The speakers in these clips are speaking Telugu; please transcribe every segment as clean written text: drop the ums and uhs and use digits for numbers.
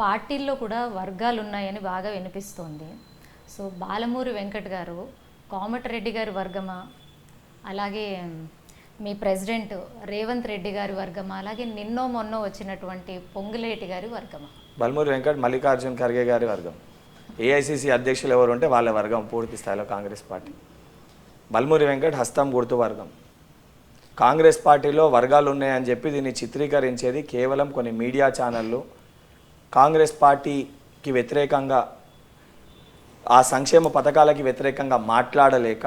పార్టీల్లో కూడా వర్గాలు ఉన్నాయని బాగా వినిపిస్తోంది. సో బాలమూరి వెంకట్ గారు కోమటిరెడ్డి గారి వర్గమా, అలాగే మీ ప్రెసిడెంట్ రేవంత్ రెడ్డి గారి వర్గమా, అలాగే నిన్నో మొన్నో వచ్చినటువంటి పొంగులేటి గారి వర్గమా? బాలమూరి వెంకట్ మల్లికార్జున్ ఖర్గే గారి వర్గం. ఏఐసిసి అధ్యక్షులు ఎవరు ఉంటే వాళ్ళ వర్గం పూర్తి స్థాయిలో కాంగ్రెస్ పార్టీ. బాలమూరి వెంకట్ హస్తం గుర్తు వర్గం. కాంగ్రెస్ పార్టీలో వర్గాలు ఉన్నాయని చెప్పి దీన్ని చిత్రీకరించేది కేవలం కొన్ని మీడియా ఛానళ్ళు. కాంగ్రెస్ పార్టీకి వ్యతిరేకంగా, ఆ సంక్షేమ పథకాలకి వ్యతిరేకంగా మాట్లాడలేక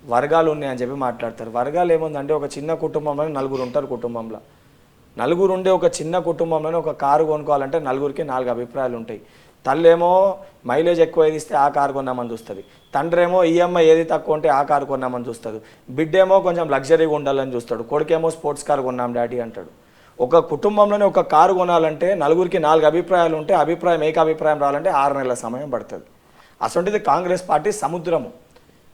వర్గాలు ఉన్నాయని చెప్పి మాట్లాడతారు. వర్గాలు ఏముందంటే, ఒక చిన్న కుటుంబంలో నలుగురు ఉంటారు. కుటుంబంలో నలుగురు ఉండే ఒక చిన్న కుటుంబంలోనే ఒక కారు కొనుక్కోవాలంటే నలుగురికి 4 అభిప్రాయాలు ఉంటాయి. తల్లేమో మైలేజ్ ఎక్కువ ఏది ఇస్తే ఆ కారు కొన్నామని చూస్తుంది, తండ్రేమో ఈఎంఐ ఏది తక్కువ ఉంటే ఆ కారు కొన్నామని చూస్తుంది, బిడ్డేమో కొంచెం లగ్జరీగా ఉండాలని చూస్తాడు, కొడుకేమో స్పోర్ట్స్ కారు కొన్నాం డాడీ అంటాడు. ఒక కుటుంబంలోనే ఒక కారు కొనాలంటే నలుగురికి 4 అభిప్రాయాలు ఉంటే ఏకాభిప్రాయం రావాలంటే 6 నెలల సమయం పడుతుంది. అసలుంటిది కాంగ్రెస్ పార్టీ సముద్రము.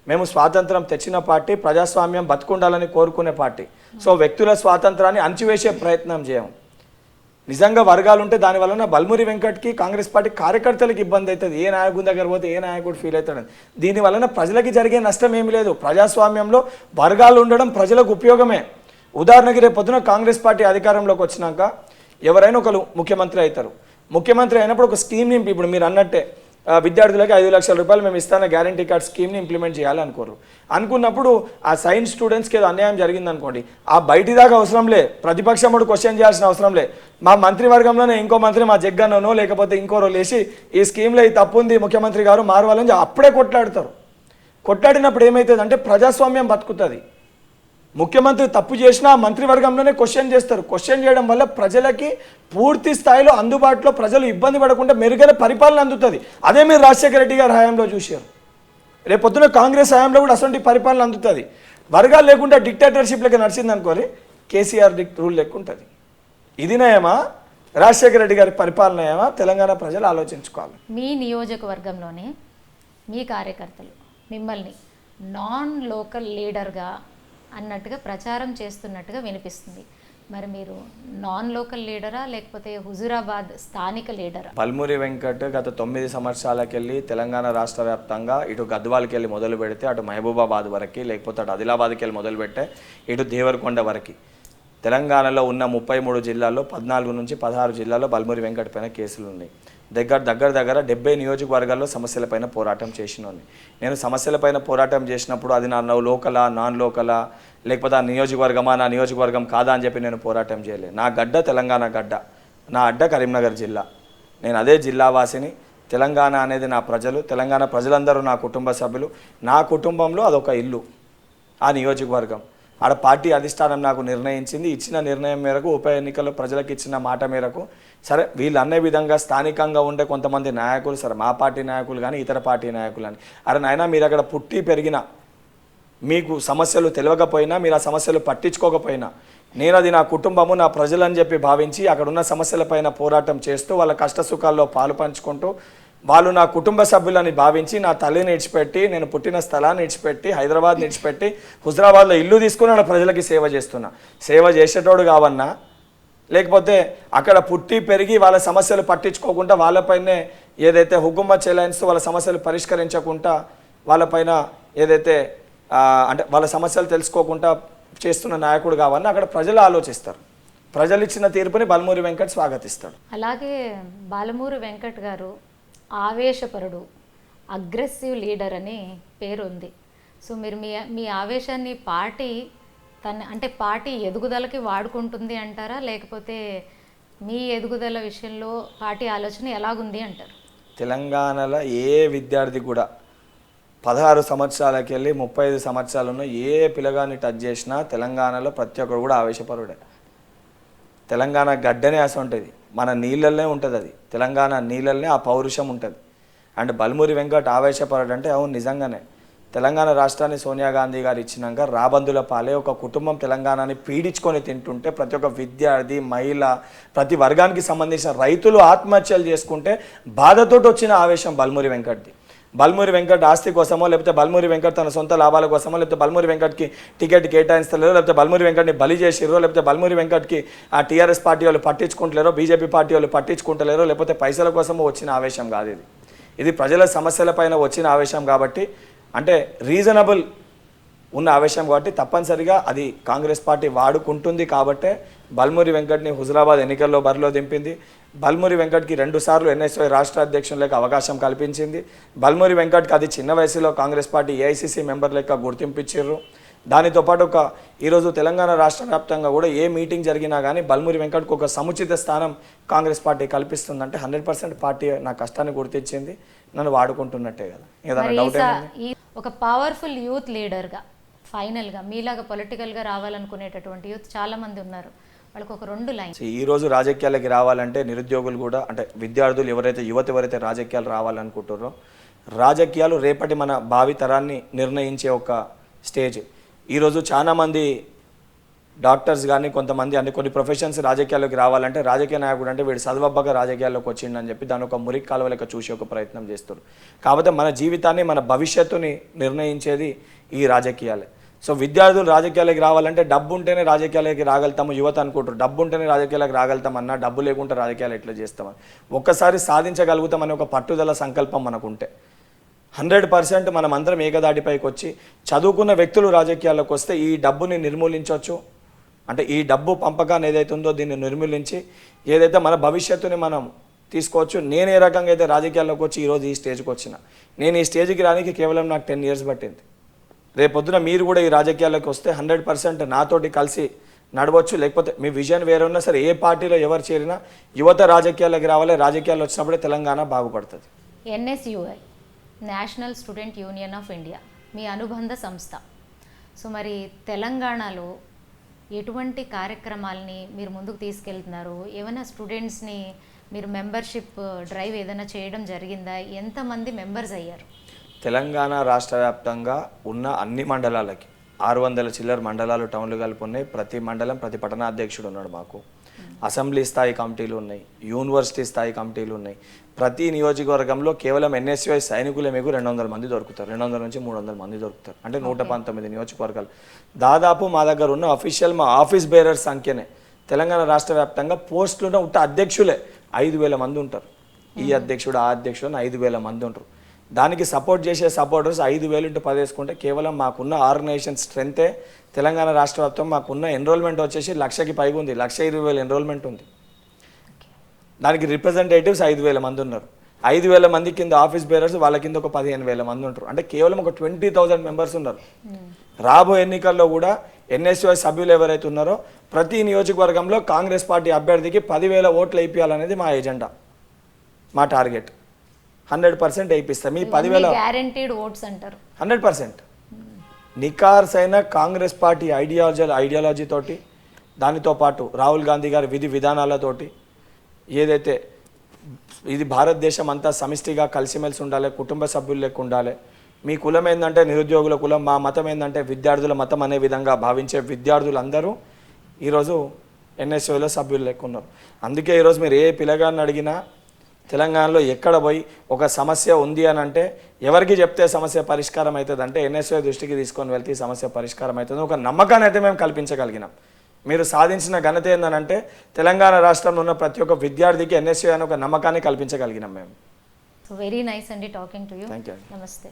మేము స్వాతంత్రం తెచ్చిన పార్టీ, ప్రజాస్వామ్యం బతుకుండాలని కోరుకునే పార్టీ. సో వ్యక్తుల స్వాతంత్రాన్ని అణచివేసే ప్రయత్నం చేయము. నిజంగా వర్గాలు ఉంటే దానివలన బాలమూరి వెంకట్కి కాంగ్రెస్ పార్టీ కార్యకర్తలకు ఇబ్బంది అవుతుంది. ఏ నాయకుడి దగ్గర పోతే ఏ నాయకుడు ఫీల్ అవుతాడు. దీనివలన ప్రజలకి జరిగే నష్టం ఏమి లేదు. ప్రజాస్వామ్యంలో వర్గాలు ఉండడం ప్రజలకు ఉపయోగమే. ఉదాహరణకి రేపు పొద్దున కాంగ్రెస్ పార్టీ అధికారంలోకి వచ్చినాక ఎవరైనా ఒకరు ముఖ్యమంత్రి అవుతారు. ముఖ్యమంత్రి అయినప్పుడు ఒక స్కీమ్ని, ఇప్పుడు మీరు అన్నట్టే విద్యార్థులకి 5 లక్షల రూపాయలు మేము ఇస్తాన గ్యారంటీ కార్డ్ స్కీమ్ని ఇంప్లిమెంట్ చేయాలనుకోరు. అనుకున్నప్పుడు ఆ సైన్స్ స్టూడెంట్స్కి ఏదో అన్యాయం జరిగిందనుకోండి, ఆ బయటి దాకా అవసరంలే, ప్రతిపక్షముడు క్వశ్చన్ చేయాల్సిన అవసరంలే. మా మంత్రివర్గంలోనే ఇంకో మంత్రి, మా జగ్గన్ననో లేకపోతే ఇంకోరో లేచి ఈ స్కీమ్లో ఈ తప్పు ఉంది ముఖ్యమంత్రి గారు మారవాలని అప్పుడే కొట్లాడతారు. కొట్లాడినప్పుడు ఏమవుతుంది అంటే ప్రజాస్వామ్యం బతుకుతుంది. ముఖ్యమంత్రి తప్పు చేసినా మంత్రివర్గంలోనే క్వశ్చన్ చేస్తారు. క్వశ్చన్ చేయడం వల్ల ప్రజలకి పూర్తి స్థాయిలో అందుబాటులో, ప్రజలు ఇబ్బంది పడకుండా మెరుగైన పరిపాలన అందుతుంది. అదే మీరు రాజశేఖర రెడ్డి గారి హయాంలో చూశారు. రేపొద్దున కాంగ్రెస్ హయాంలో కూడా అసలు పరిపాలన అందుతుంది. వర్గాలు లేకుండా డిక్టేటర్షిప్ లెక్క నడిచింది అనుకోని కేసీఆర్ రూల్ లెక్క ఉంటుంది. ఇది నయమా, రాజశేఖర రెడ్డి గారి పరిపాలన నయమా? తెలంగాణ ప్రజలు ఆలోచించుకోవాలి. మీ నియోజకవర్గంలోనే మీ కార్యకర్తలు మిమ్మల్ని నాన్ లోకల్ లీడర్గా అన్నట్టుగా ప్రచారం చేస్తున్నట్టుగా వినిపిస్తుంది. మరి మీరు నాన్ లోకల్ లీడరా లేకపోతే హుజూరాబాద్ స్థానిక లీడరా? బాలమూరి వెంకట్ గత 9 సంవత్సరాలకెళ్ళి తెలంగాణ రాష్ట్ర వ్యాప్తంగా ఇటు గద్వాలకి వెళ్ళి మొదలు పెడితే అటు మహబూబాబాద్ వరకు, లేకపోతే అటు ఆదిలాబాద్కి వెళ్ళి మొదలు పెడితే ఇటు దేవరకొండ వరకు తెలంగాణలో ఉన్న 33 జిల్లాల్లో 14 నుంచి 16 జిల్లాల్లో బాలమూరి వెంకట్ పైన కేసులు ఉన్నాయి. దగ్గర 70 నియోజకవర్గాల్లో సమస్యలపైన పోరాటం చేసినోని. నేను సమస్యలపైన పోరాటం చేసినప్పుడు అది నా లోకలా, నాన్ లోకలా, లేకపోతే ఆ నియోజకవర్గమా, నా నియోజకవర్గం కాదా అని చెప్పి నేను పోరాటం చేయలేదు. నా గడ్డ తెలంగాణ గడ్డ, నా అడ్డ కరీంనగర్ జిల్లా. నేను అదే జిల్లావాసిని. తెలంగాణ అనేది నా ప్రజలు, తెలంగాణ ప్రజలందరూ నా కుటుంబ సభ్యులు. నా కుటుంబంలో అదొక ఇల్లు, ఆ నియోజకవర్గం. ఆడ పార్టీ అధిష్టానం నాకు నిర్ణయించింది. ఇచ్చిన నిర్ణయం మేరకు, ఉప ఎన్నికల్లో ప్రజలకు ఇచ్చిన మాట మేరకు, సరే వీళ్ళు అనే విధంగా స్థానికంగా ఉండే కొంతమంది నాయకులు, సరే మా పార్టీ నాయకులు కానీ ఇతర పార్టీ నాయకులు అని, అరే నాయన మీరు అక్కడ పుట్టి పెరిగిన, మీకు సమస్యలు తెలియకపోయినా, మీరు ఆ సమస్యలు పట్టించుకోకపోయినా, నేను అది నా కుటుంబము, నా ప్రజలని చెప్పి భావించి అక్కడ ఉన్న సమస్యలపైన పోరాటం చేస్తూ వాళ్ళ కష్టసుఖాల్లో పాలు పంచుకుంటూ, వాళ్ళు నా కుటుంబ సభ్యులని భావించి నా తల్లిని ఇడిచిపెట్టి, నేను పుట్టిన స్థలాన్ని ఇడిచిపెట్టి, హైదరాబాద్ని ఇడిచిపెట్టి హుజరాబాద్లో ఇల్లు తీసుకుని అక్కడ ప్రజలకి సేవ చేస్తున్నా. సేవ చేసేటోడు కావన్నా, లేకపోతే అక్కడ పుట్టి పెరిగి వాళ్ళ సమస్యలు పట్టించుకోకుండా వాళ్ళపైనే ఏదైతే హుకుమత్ చెలాయిస్తూ వాళ్ళ సమస్యలు పరిష్కరించకుండా వాళ్ళపైన ఏదైతే అంటే వాళ్ళ సమస్యలు తెలుసుకోకుండా చేస్తున్న నాయకుడు కావన్నా అక్కడ ప్రజలు ఆలోచిస్తారు. ప్రజలు ఇచ్చిన తీర్పుని బాలమూరి వెంకట్ స్వాగతిస్తాడు. అలాగే బాలమూరి వెంకట్ గారు ఆవేశపరుడు, అగ్రెసివ్ లీడర్ అని పేరు ఉంది. సో మీరు మీ ఆవేశాన్ని పార్టీ ఎదుగుదలకి వాడుకుంటుంది అంటారా, లేకపోతే మీ ఎదుగుదల విషయంలో పార్టీ ఆలోచన ఎలాగుంది అంటారు? తెలంగాణలో ఏ విద్యార్థి కూడా 16 సంవత్సరాలకి వెళ్ళి 35 సంవత్సరాలు ఉన్న ఏ పిల్లగాన్ని టచ్ చేసినా తెలంగాణలో ప్రతి ఒక్కరు కూడా ఆవేశపరుడే. తెలంగాణ గడ్డనే అసలు ఉంటుంది, మన నీళ్ళల్లో ఉంటుంది. అది తెలంగాణ నీళ్ళల్నే ఆ పౌరుషం ఉంటుంది. అండ్ బాలమూరి వెంకట్ ఆవేశపరుడు అంటే అవును నిజంగానే. తెలంగాణ రాష్ట్రాన్ని సోనియా గాంధీ గారు ఇచ్చినాక రాబందుల పాలే ఒక కుటుంబం తెలంగాణని పీడించుకొని తింటుంటే, ప్రతి ఒక్క విద్యార్థి, మహిళ, ప్రతి వర్గానికి సంబంధించిన రైతులు ఆత్మహత్యలు చేసుకుంటే బాధతోటి వచ్చిన ఆవేశం బాలమూరి వెంకట్ది. బల్మూరి వెంకట్ ఆస్తి కోసమో, లేకపోతే బల్మూరి వెంకట్ తన సొంత లాభాల కోసమో, లేకపోతే బల్మూరి వెంకట్కి టికెట్ కేటాయిస్తలేరో, లేకపోతే బల్మూరి వెంకట్ని బలి చేసిరో, లేకపోతే బల్మూరి వెంకట్కి ఆ టీఆర్ఎస్ పార్టీ వాళ్ళు పట్టించుకుంటలేరో, బీజేపీ పార్టీ వాళ్ళు పట్టించుకుంటలేరో, లేకపోతే పైసల కోసమో వచ్చిన ఆవేశం కాదు ఇది. ఇది ప్రజల సమస్యలపైన వచ్చిన ఆవేశం కాబట్టి, అంటే రీజనబుల్ ఉన్న ఆవేశం కాబట్టి తప్పనిసరిగా అది కాంగ్రెస్ పార్టీ వాడుకుంటుంది. కాబట్టే బల్మూరి వెంకట్ని హుజురాబాద్ ఎన్నికల్లో బరిలో దింపింది. బల్మూరి వెంకట్కి 2 సార్లు ఎన్ఎస్వై రాష్ట్ర అధ్యక్షులకు అవకాశం కల్పించింది. బల్మూరి వెంకట్కి అది చిన్న వయసులో కాంగ్రెస్ పార్టీ ఏఐసిసి మెంబర్ లెక్క గుర్తింపిచ్చిర్రు. దానితో పాటు ఈరోజు తెలంగాణ రాష్ట్ర వ్యాప్తంగా కూడా ఏ మీటింగ్ జరిగినా కానీ బల్మూరి వెంకట్కు ఒక సముచిత స్థానం కాంగ్రెస్ పార్టీ కల్పిస్తుందంటే 100% పార్టీ నా కష్టాన్ని గుర్తించింది, నన్ను వాడుకుంటున్నట్టే కదా. ఏదైనా డౌట్ ఏముంది? ఒక పవర్ఫుల్ యూత్ లీడర్గా ఫైనల్గా మీలాగా పొలిటికల్గా రావాలనుకునేటటువంటి యూత్ చాలామంది ఉన్నారు, వాళ్ళకి ఒక 2 లైన్. ఈ రోజు రాజకీయాలకి రావాలంటే నిరుద్యోగులు కూడా, అంటే విద్యార్థులు ఎవరైతే రాజకీయాలు రావాలనుకుంటారో, రాజకీయాలు రేపటి మన భావి తరాన్ని నిర్ణయించే ఒక స్టేజ్. ఈరోజు చాలామంది డాక్టర్స్ కానీ కొంతమంది కొన్ని ప్రొఫెషన్స్ రాజకీయాల్లోకి రావాలంటే రాజకీయ నాయకుడు అంటే వీడు చదవబ్బగా రాజకీయాల్లోకి వచ్చిండని చెప్పి దాని ఒక మురికి కాలువ లెక్క చూసే ఒక ప్రయత్నం చేస్తారు. కాబట్టి మన జీవితాన్ని, మన భవిష్యత్తుని నిర్ణయించేది ఈ రాజకీయాలే. సో విద్యార్థులు రాజకీయాలకి రావాలంటే డబ్బు ఉంటేనే రాజకీయాలకి రాగలుగుతాము. యువత అనుకుంటారు డబ్బు ఉంటేనే రాజకీయాలకు రాగలుగుతామన్నా, డబ్బు లేకుంటే రాజకీయాలు ఎట్లా చేస్తామని. ఒక్కసారి సాధించగలుగుతామని ఒక పట్టుదల సంకల్పం మనకుంటే 100% మనం అందరం ఏకదాటిపైకి వచ్చి చదువుకున్న వ్యక్తులు రాజకీయాల్లోకి వస్తే ఈ డబ్బుని నిర్మూలించవచ్చు. అంటే ఈ డబ్బు పంపకాన్ని ఏదైతే ఉందో దీన్ని నిర్మూలించి ఏదైతే మన భవిష్యత్తుని మనం తీసుకోవచ్చు. నేను ఏ రకంగా అయితే రాజకీయాల్లోకి వచ్చి ఈరోజు ఈ స్టేజ్కి వచ్చిన, నేను ఈ స్టేజ్కి రానికి కేవలం నాకు 10 years పట్టింది. రేపొద్దున మీరు కూడా ఈ రాజకీయాల్లోకి వస్తే 100% నాతోటి కలిసి నడవచ్చు. లేకపోతే మీ విజన్ వేరే ఉన్నా సరే, ఏ పార్టీలో ఎవరు చేరినా యువత రాజకీయాల్లోకి రావాలి. రాజకీయాల్లో వచ్చినప్పుడే తెలంగాణ బాగుపడుతుంది. NSUI national student union of India మీ అనుబంధ సంస్థ. సో మరి తెలంగాణలో ఎటువంటి కార్యక్రమాలని మీరు ముందుకు తీసుకెళ్తున్నారు? ఏమైనా స్టూడెంట్స్ని మీరు మెంబర్షిప్ డ్రైవ్ ఏదైనా చేయడం జరిగిందా? ఎంతమంది మెంబర్స్ అయ్యారు? తెలంగాణ రాష్ట్ర వ్యాప్తంగా ఉన్న అన్ని మండలాలకి 600 చిల్లర మండలాలు, టౌన్లు కలిపి ఉన్నాయి. ప్రతి మండలం, ప్రతి పట్టణాధ్యక్షుడు ఉన్నాడు మాకు. అసెంబ్లీ స్థాయి కమిటీలు ఉన్నాయి, యూనివర్సిటీ స్థాయి కమిటీలు ఉన్నాయి. ప్రతి నియోజకవర్గంలో కేవలం NSUI సైనికులే మీకు 200 మంది దొరుకుతారు. 200 నుంచి 300 మంది దొరుకుతారు. అంటే 119 నియోజకవర్గాలు. దాదాపు మా దగ్గర ఉన్న అఫీషియల్ మా ఆఫీస్ బేరర్ సంఖ్యనే తెలంగాణ రాష్ట్ర వ్యాప్తంగా పోస్టులున్న ఉంటే అధ్యక్షులే 5000 మంది ఉంటారు. ఈ అధ్యక్షుడు, ఆ అధ్యక్షుడు అని 5000 మంది ఉంటారు. దానికి సపోర్ట్ చేసే సపోర్టర్స్ 5000 × 10 వేసుకుంటే కేవలం మాకున్న ఆర్గనైజేషన్ స్ట్రెంతే తెలంగాణ రాష్ట్ర వ్యాప్తంగా మాకున్న ఎన్రోల్మెంట్ వచ్చేసి 1,00,000కి పైగా ఉంది. 1,20,000 ఎన్రోల్మెంట్ ఉంది. దానికి రిప్రజెంటేటివ్స్ 5000 మంది ఉన్నారు. 5000 మంది కింద ఆఫీస్ బేరర్స్, వాళ్ళ కింద ఒక 15,000 మంది ఉంటారు. అంటే కేవలం ఒక 20,000 మెంబర్స్ ఉన్నారు. రాబోయే ఎన్నికల్లో కూడా NSUI సభ్యులు ఎవరైతే ఉన్నారో ప్రతి నియోజకవర్గంలో కాంగ్రెస్ పార్టీ అభ్యర్థికి 10,000 ఓట్లు వేయించాలనేది మా ఎజెండా, మా టార్గెట్. 100% వేయిస్తాం. మీ 10,000 గ్యారెంటీడ్ ఓట్స్ అంటారు. 100% నికార్సైన కాంగ్రెస్ పార్టీ ఐడియాలజీతోటి, దానితో పాటు రాహుల్ గాంధీ గారి విధి విధానాలతోటి, ఏదైతే ఇది భారతదేశం అంతా సమిష్టిగా కలిసిమెలిసి ఉండాలి, కుటుంబ సభ్యులు లెక్క ఉండాలి. మీ కులం ఏంటంటే నిరుద్యోగుల కులం, మా మతం ఏంటంటే విద్యార్థుల మతం అనే విధంగా భావించే విద్యార్థులందరూ ఈరోజు NSUIలో సభ్యులు లెక్క ఉన్నారు. అందుకే ఈరోజు మీరు ఏ పిల్లగాన్ని అడిగినా తెలంగాణలో ఎక్కడ పోయి ఒక సమస్య ఉంది అని అంటే ఎవరికి చెప్తే సమస్య పరిష్కారం అవుతుంది అంటే NSUI దృష్టికి తీసుకొని వెళ్తే ఈ సమస్య పరిష్కారం అవుతుంది. ఒక నమ్మకాన్ని అయితే మేము కల్పించగలిగినాం. మీరు సాధించిన ఘనత ఏంటంటే తెలంగాణ రాష్ట్రంలో ఉన్న ప్రతి ఒక్క విద్యార్థికి NSUI అనే ఒక నమ్మకాన్ని కల్పించగలిగినాం మేము. వెరీ నైస్ అండి talking to you. Thank you. నమస్తే.